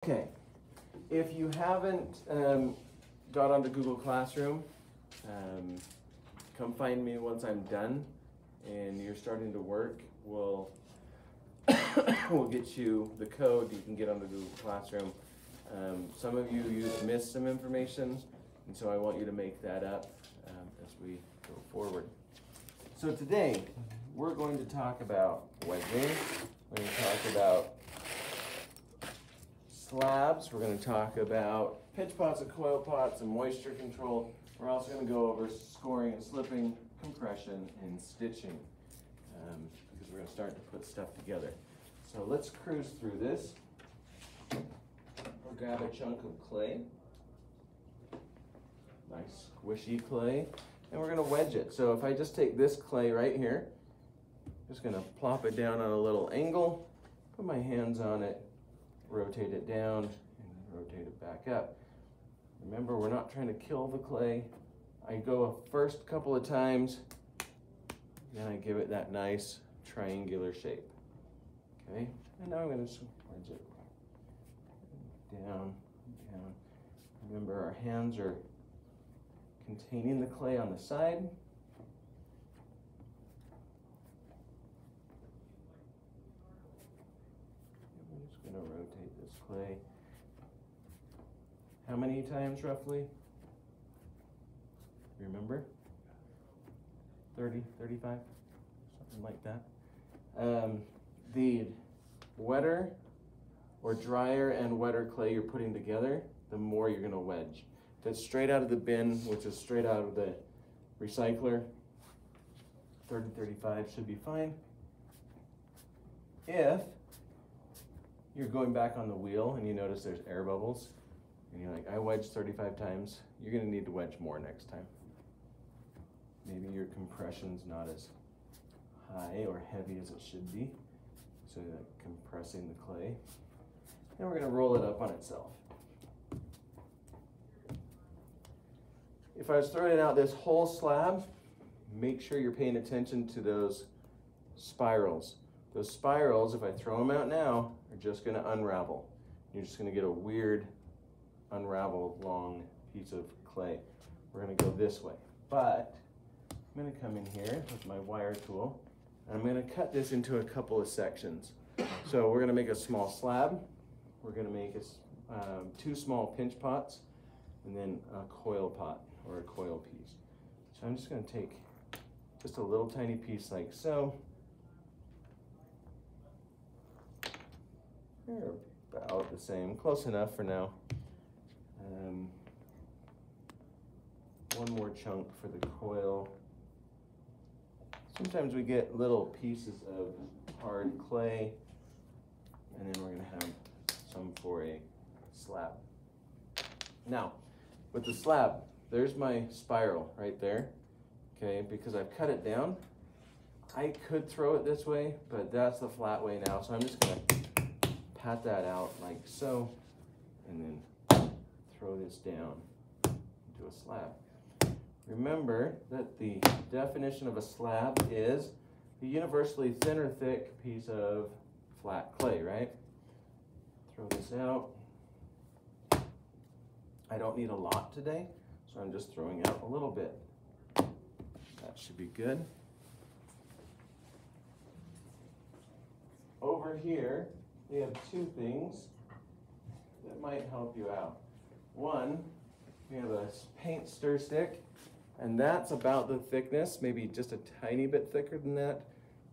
Okay, if you haven't got onto Google Classroom, come find me once I'm done and you're starting to work. We'll get you the code you can get onto Google Classroom. Some of you missed some information, and so I want you to make that up as we go forward. So today, we're going to talk about wedging. We're going to talk about slabs. We're going to talk about pitch pots and coil pots and moisture control. We're also going to go over scoring and slipping, compression, and stitching because we're going to start to put stuff together. So let's cruise through this. We'll grab a chunk of clay, nice squishy clay, and we're going to wedge it. So if I just take this clay right here, just going to plop it down on a little angle, put my hands on it, rotate it down, and rotate it back up. Remember, we're not trying to kill the clay. I go a first couple of times, then I give it that nice triangular shape. Okay, and now I'm going to wedge it down, down. Remember, our hands are containing the clay on the side. I'm just going to rotate this clay. How many times roughly? Remember? 30, 35, something like that. The wetter or drier and wetter clay you're putting together, the more you're going to wedge. If it's straight out of the bin, which is straight out of the recycler, 30, 35 should be fine. If you're going back on the wheel and you notice there's air bubbles, and you're like, I wedged 35 times, you're going to need to wedge more next time. Maybe your compression's not as high or heavy as it should be, so you're compressing the clay. Then we're going to roll it up on itself. If I was throwing out this whole slab, make sure you're paying attention to those spirals. Those spirals, if I throw them out now, are just going to unravel. You're just going to get a weird unraveled long piece of clay. We're going to go this way, but I'm going to come in here with my wire tool, and I'm going to cut this into a couple of sections. So we're going to make a small slab. We're going to make two small pinch pots, and then a coil pot or a coil piece. So I'm just going to take just a little tiny piece like so. They're about the same, close enough for now. One more chunk for the coil. Sometimes we get little pieces of hard clay, and then we're going to have some for a slab. Now, with the slab, there's my spiral right there, okay, because I've cut it down. I could throw it this way, but that's the flat way now, so I'm just going to pat that out like so, and then throw this down into a slab. Remember that the definition of a slab is a universally thin or thick piece of flat clay, right? Throw this out. I don't need a lot today, so I'm just throwing out a little bit. That should be good. Over here, we have two things that might help you out. One, we have a paint stir stick, and that's about the thickness, maybe just a tiny bit thicker than that,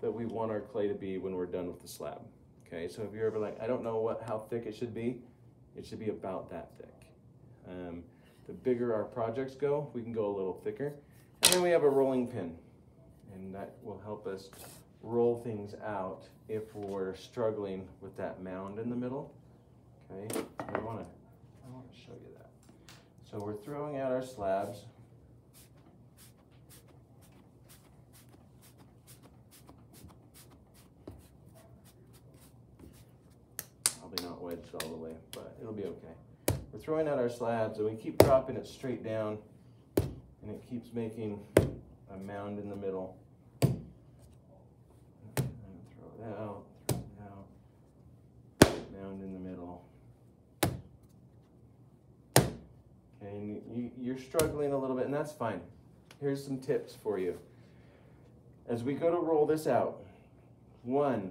that we want our clay to be when we're done with the slab. Okay, so if you're ever like, I don't know how thick it should be about that thick. The bigger our projects go, we can go a little thicker. And then we have a rolling pin, and that will help us roll things out if we're struggling with that mound in the middle. Okay, I want to show you that. So we're throwing out our slabs. Probably not wedged all the way, but it'll be okay. We're throwing out our slabs, and we keep dropping it straight down, and it keeps making a mound in the middle. And throw it out, mound in the middle. you're struggling a little bit, and that's fine. Here's some tips for you. As we go to roll this out, one,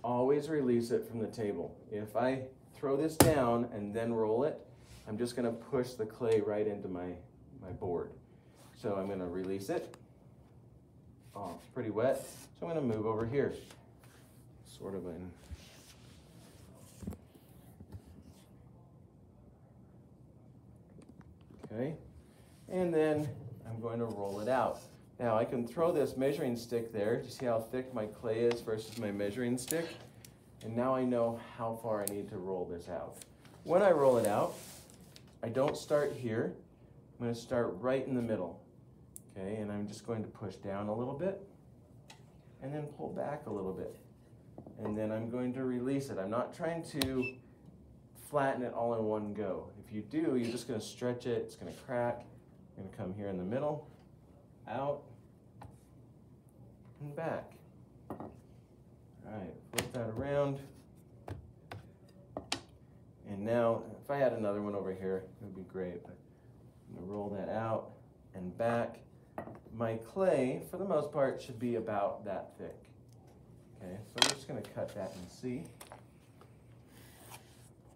always release it from the table. If I throw this down and then roll it, I'm just going to push the clay right into my board. So I'm going to release it. Oh, it's pretty wet. So I'm going to move over here. Sort of in. Okay. And then I'm going to roll it out. Now I can throw this measuring stick there. Do you see how thick my clay is versus my measuring stick? And now I know how far I need to roll this out. When I roll it out, I don't start here. I'm going to start right in the middle. Okay, and I'm just going to push down a little bit and then pull back a little bit. And then I'm going to release it. I'm not trying to flatten it all in one go. If you do, you're just going to stretch it. It's going to crack. I'm going to come here in the middle, out, and back. All right, flip that around. And now, if I had another one over here, it would be great. But I'm going to roll that out and back. My clay, for the most part, should be about that thick. Okay, so we're just going to cut that and see.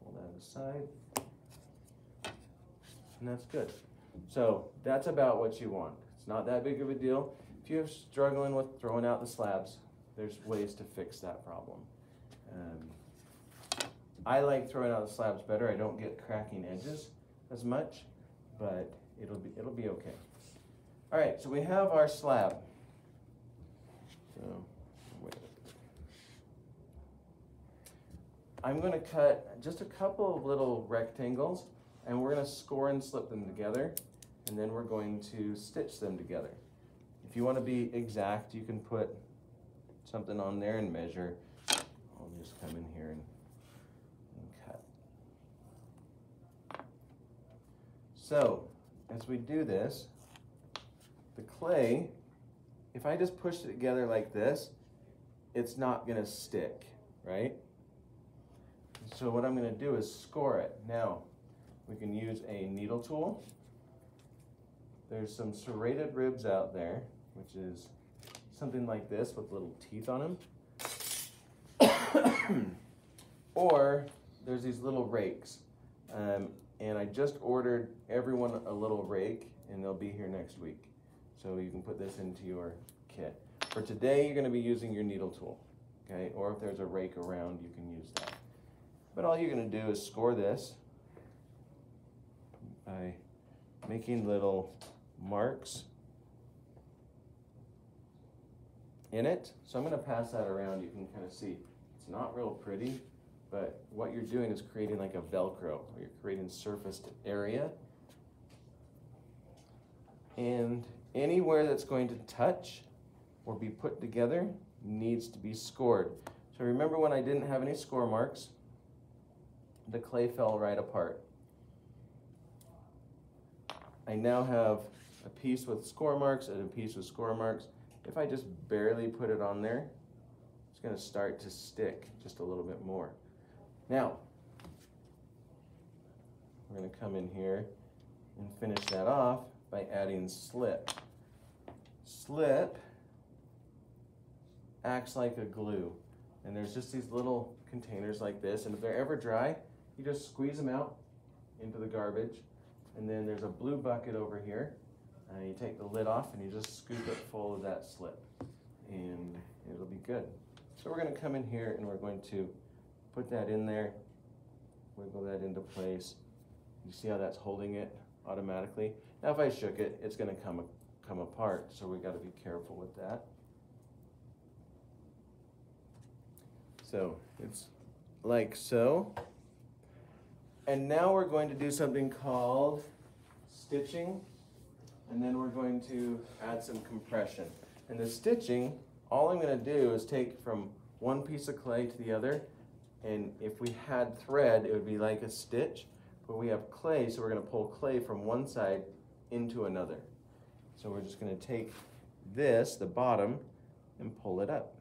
Pull that aside. And that's good. So that's about what you want. It's not that big of a deal. If you're struggling with throwing out the slabs, there's ways to fix that problem. I like throwing out the slabs better. I don't get cracking edges as much, but it'll be okay. All right, so we have our slab. So, wait. I'm going to cut just a couple of little rectangles, and we're going to score and slip them together, and then we're going to stitch them together. If you want to be exact, you can put something on there and measure. I'll just come in here and cut. So, as we do this, the clay, if I just push it together like this, it's not going to stick, right? So what I'm going to do is score it. Now, we can use a needle tool. There's some serrated ribs out there, which is something like this with little teeth on them. Or there's these little rakes. And I just ordered everyone a little rake, and they'll be here next week. So you can put this into your kit. For today, you're going to be using your needle tool, okay? Or if there's a rake around, you can use that. But all you're going to do is score this by making little marks in it. So I'm going to pass that around. You can kind of see it's not real pretty, but what you're doing is creating like a Velcro, where you're creating surfaced area. And anywhere that's going to touch or be put together needs to be scored. So remember when I didn't have any score marks, the clay fell right apart. I now have a piece with score marks and a piece with score marks. If I just barely put it on there, it's going to start to stick just a little bit more. Now, we're going to come in here and finish that off by adding slip. Slip acts like a glue, and there's just these little containers like this, and if they're ever dry, you just squeeze them out into the garbage, and then there's a blue bucket over here, and you take the lid off and you just scoop it full of that slip, and it'll be good. So we're going to come in here and we're going to put that in there, wiggle that into place. You see how that's holding it automatically? Now if I shook it, it's going to come apart, so we got to be careful with that. So it's like so. And now we're going to do something called stitching, and then we're going to add some compression. And the stitching, all I'm going to do is take from one piece of clay to the other, and if we had thread, it would be like a stitch, but we have clay, so we're going to pull clay from one side into another. So we're just going to take this, the bottom, and pull it up.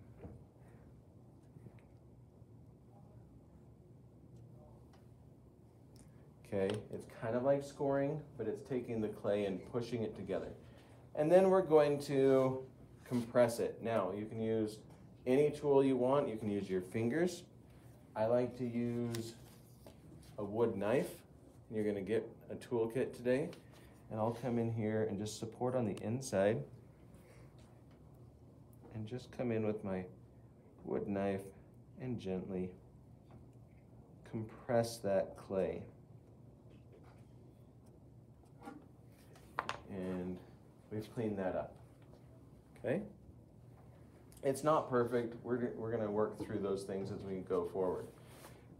Okay, it's kind of like scoring, but it's taking the clay and pushing it together. And then we're going to compress it. Now, you can use any tool you want. You can use your fingers. I like to use a wood knife. You're going to get a toolkit today. And I'll come in here and just support on the inside. And just come in with my wood knife and gently compress that clay. And we've cleaned that up. Okay? It's not perfect. We're going to work through those things as we go forward.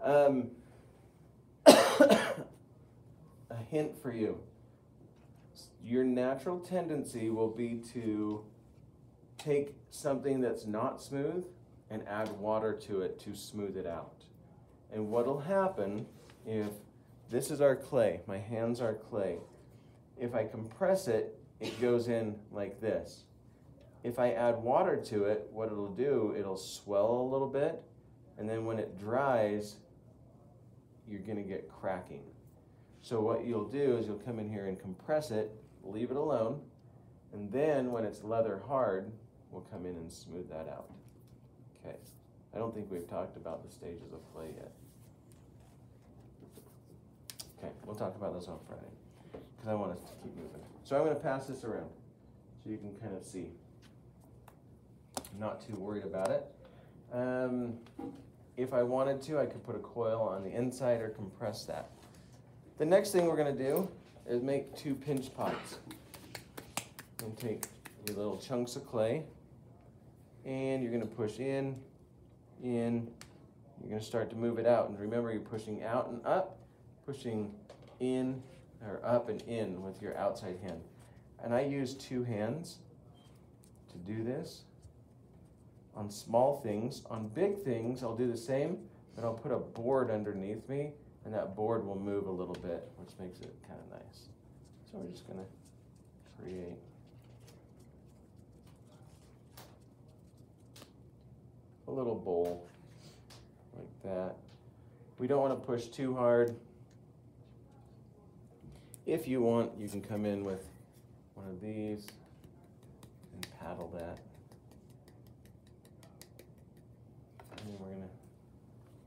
A hint for you. Your natural tendency will be to take something that's not smooth and add water to it to smooth it out. And what'll happen if this is our clay, my hands are clay. If I compress it, it goes in like this. If I add water to it, what it'll do, it'll swell a little bit, and then when it dries, you're gonna get cracking. So what you'll do is you'll come in here and compress it, leave it alone, and then when it's leather hard, we'll come in and smooth that out. Okay, I don't think we've talked about the stages of clay yet. Okay, we'll talk about this on Friday, because I want us to keep moving. So I'm gonna pass this around, so you can kind of see. I'm not too worried about it. If I wanted to, I could put a coil on the inside or compress that. The next thing we're gonna do is make 2 pinch pots. And take your little chunks of clay, and you're gonna push in, you're gonna start to move it out. And remember, you're pushing out and up, pushing in, or up and in with your outside hand. And I use 2 hands to do this. On small things, on big things, I'll do the same, but I'll put a board underneath me, and that board will move a little bit, which makes it kind of nice. So we're just gonna create a little bowl like that. We don't want to push too hard. If you want, you can come in with one of these and paddle that. And then we're gonna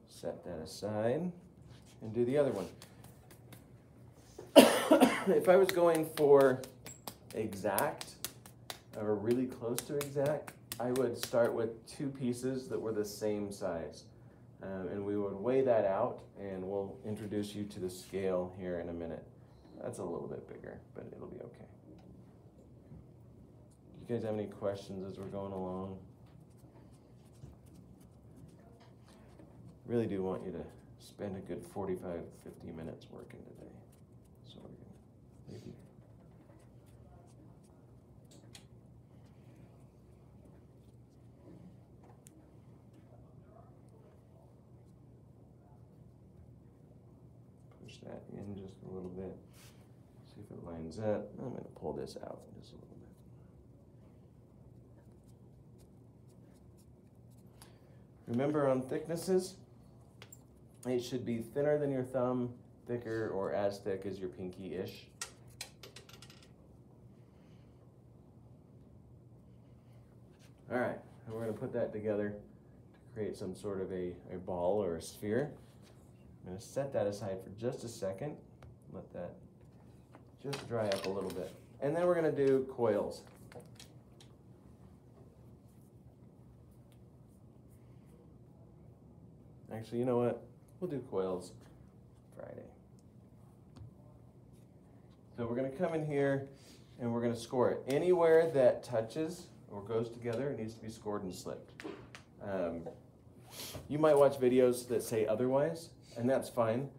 set that aside and do the other one. If I was going for exact or really close to exact, I would start with 2 pieces that were the same size. And we would weigh that out, and we'll introduce you to the scale here in a minute. That's a little bit bigger, but it'll be okay. Do you guys have any questions as we're going along? Really do want you to spend a good 45, 50 minutes working today. So we're gonna maybe push that in just a little bit. See if it lines up. I'm gonna pull this out just a little bit. Remember, on thicknesses, it should be thinner than your thumb, thicker or as thick as your pinky-ish. All right, and we're gonna put that together to create some sort of a ball or a sphere. I'm gonna set that aside for just a second. Let that just dry up a little bit. And then we're gonna do coils. Actually, you know what? We'll do coils Friday. So we're gonna come in here and we're gonna score it. Anywhere that touches or goes together, it needs to be scored and slipped. You might watch videos that say otherwise, and that's fine.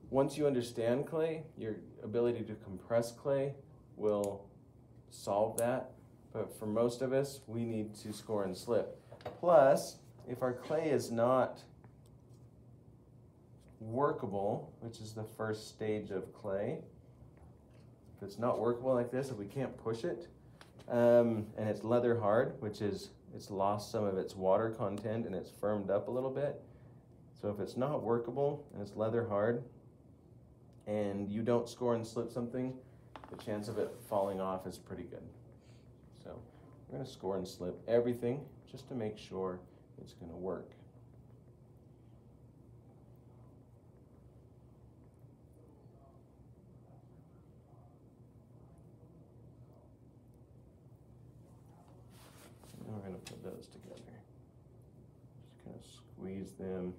Once you understand clay, your ability to compress clay will solve that. But for most of us, we need to score and slip. Plus, if our clay is not workable, which is the first stage of clay, if it's not workable like this, if we can't push it, and it's leather hard, which is it's lost some of its water content and it's firmed up a little bit. So if it's not workable and it's leather hard, and you don't score and slip something, the chance of it falling off is pretty good. So we're going to score and slip everything just to make sure it's going to work. And we're going to put those together. Just kind of squeeze them.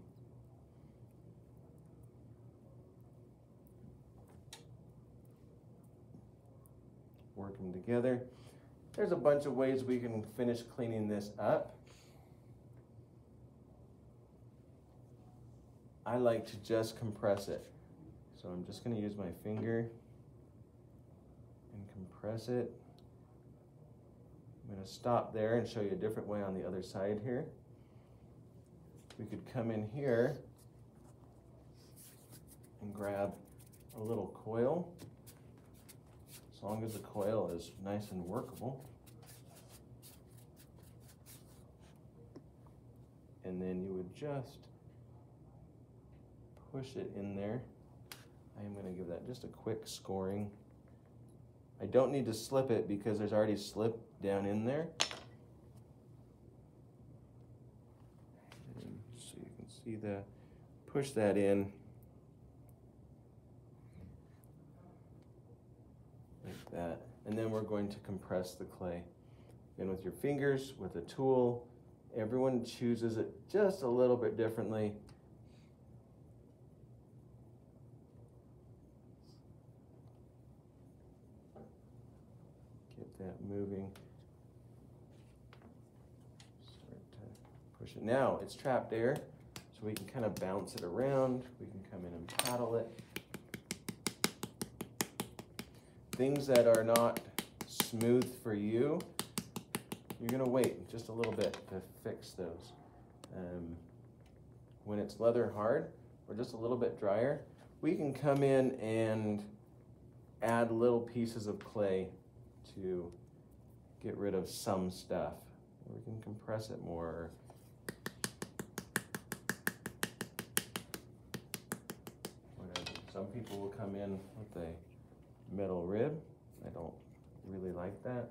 Work them together. There's a bunch of ways we can finish cleaning this up. I like to just compress it. So I'm just going to use my finger and compress it. I'm going to stop there and show you a different way on the other side here. We could come in here and grab a little coil. As long as the coil is nice and workable. And then you would just push it in there. I am going to give that just a quick scoring. I don't need to slip it because there's already slip down in there. And so you can see that. Push that in. Like that. And then we're going to compress the clay. Again, with your fingers, with a tool. Everyone chooses it just a little bit differently. Get that moving. Start to push it. Now it's trapped air, so we can kind of bounce it around. We can come in and paddle it. Things that are not smooth for you, you're going to wait just a little bit to fix those. When it's leather hard or just a little bit drier, we can come in and add little pieces of clay to get rid of some stuff. Or we can compress it more. Whatever. Some people will come in with a metal rib. I don't really like that.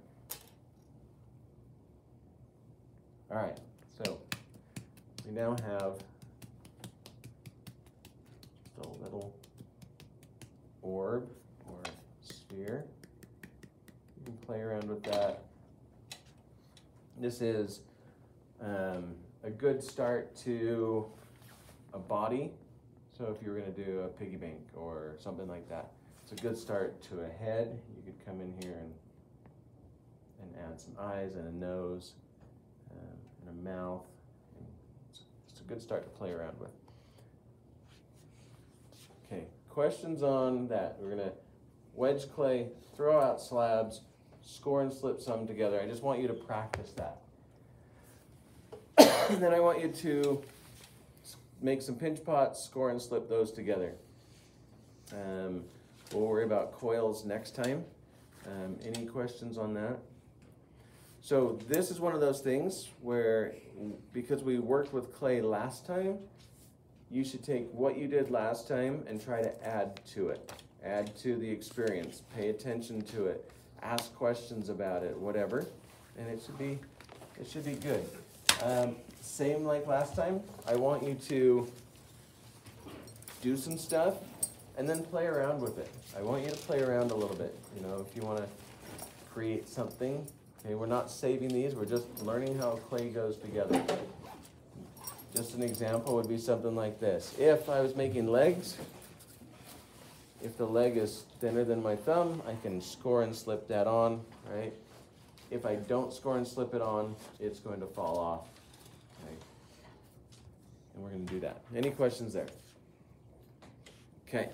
All right, so we now have just a little orb or sphere. You can play around with that. This is a good start to a body. So if you were going to do a piggy bank or something like that, it's a good start to a head. You could come in here and add some eyes and a nose. And a mouth. And it's a good start to play around with. Okay, questions on that? We're going to wedge clay, throw out slabs, score and slip some together. I just want you to practice that. And then I want you to make some pinch pots, score and slip those together. We'll worry about coils next time. Any questions on that? So this is one of those things where, because we worked with clay last time, you should take what you did last time and try to add to it. Add to the experience. Pay attention to it. Ask questions about it, whatever. And it should be good. Same like last time. I want you to do some stuff and then play around with it. I want you to play around a little bit. You know, if you want to create something. Okay, we're not saving these, we're just learning how clay goes together. Just an example would be something like this. If I was making legs, if the leg is thinner than my thumb, I can score and slip that on, right? If I don't score and slip it on, it's going to fall off. Okay? And we're going to do that. Any questions there? Okay.